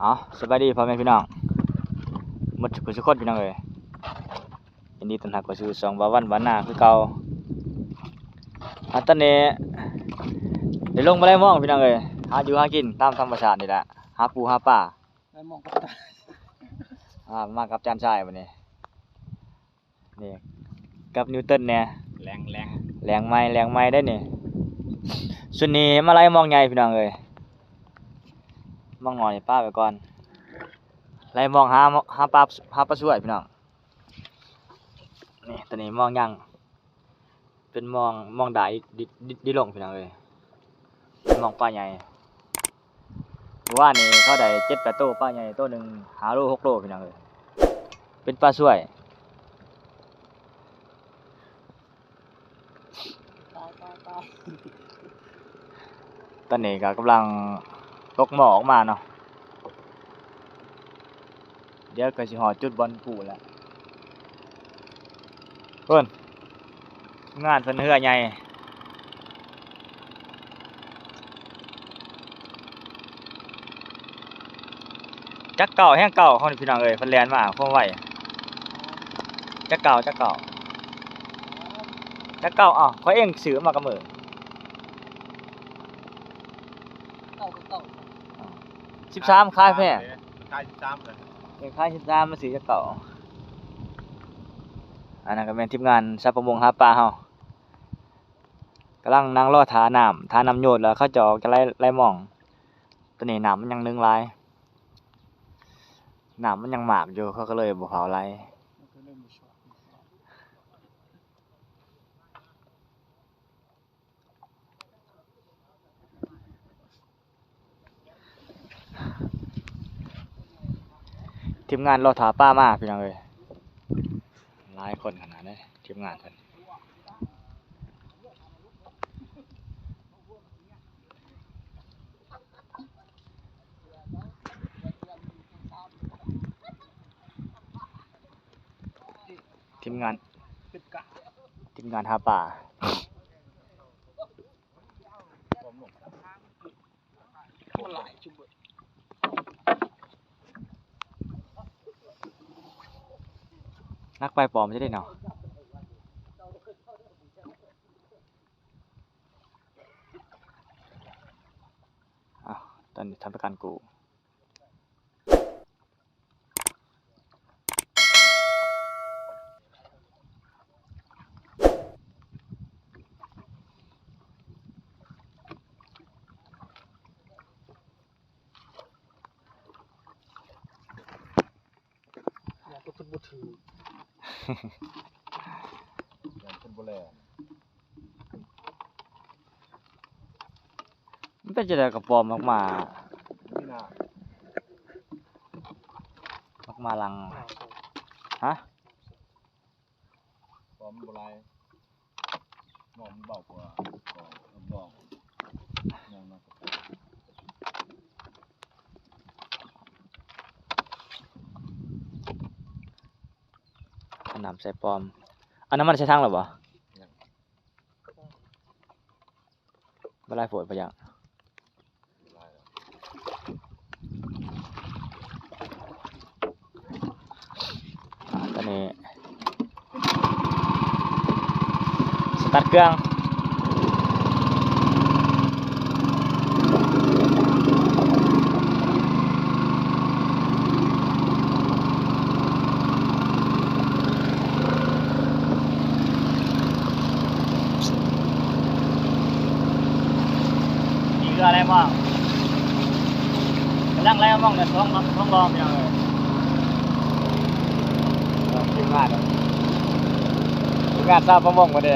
อ๋อสบายดีพ่อแม่พี่น้องหมดทุกคนพี่น้องเอ้ยยินดีต้อนรับเข้าสู่ช่องบ่าววันบ้านนาคือเก่าตอนนี้ได้ลงมาได้ม่องพี่น้องเอ้ยหาอยู่หากินตามธรรมชาตินี่แหละหาปูหาปลาได้มองกับตามากับจานชายวันนี้นี่กับนิวตันเนี่ยแรงแรงไม้ได้นี่ส่วนนี้มาไล่มองใหญ่พี่น้องเอ้ยมองหน่อยป้าไปก่อนไล่มองหาปลาช่วยพี่น้องนี่ตอนนี้มองยังเป็นมองได้ดิลงพี่น้องเอ้ยมองปลาใหญ่ว่านี่เขาได้7-8 โตปลาใหญ่โตหนึ่ง5 โล 6 โลพี่น้องเอ้ยเป็นปลาช่วยตอนนี้ก็กำลังตกหมอออกมาเนาะเดี๋ยวก็สิหอจุดบอลปูแล้วเพิ่นงานเพิ่นเฮือใหญ่จักเก่าแห้งเก่าเขานี่พี่น้องเอ้ยเพิ่นแล่นมาความไวจักเก่าอ้าวเขาเองซื้อมากับมือ13ขายแพงขาย13เลยขาย13มันสิจักเก่าอันนั้นก็แม่นทีมงานสัพประมงหาปลาเฮากำลังนั่งรอท่าน้ำโยดแล้วเขาจะออกจะไล่หม่องตอนนี้น้ำมันยังนึงหลายน้ำมันยังหมากอยู่เขาก็เลยบ่เผาไล่ทีมงานรอท่าป้ามาพี่น้องเอ้ยหลายคนขนาดนี้ทีมงานเพิ่นทีมงานหาปลานักไปปลอมจะได้เนาะอ้าวตอนนี้ทำประกันกูขึ้นบ่ถือขึ้นบ่แลมันเป็นจะได้กับปลอมมาลังฮะปอมบ่หลายมองเบากว่าดองยังนะน้ำใส่ปลอมอันนั้นมันใช้ทั้งหรอบ่บ่ไล่ฝนไปยังตอนนี้สตาร์ทเครื่องอะไรบ้างกำลังไล่มองเนี่ยท้องรองอย่างเลยทีมงานทราบประมงมาเด้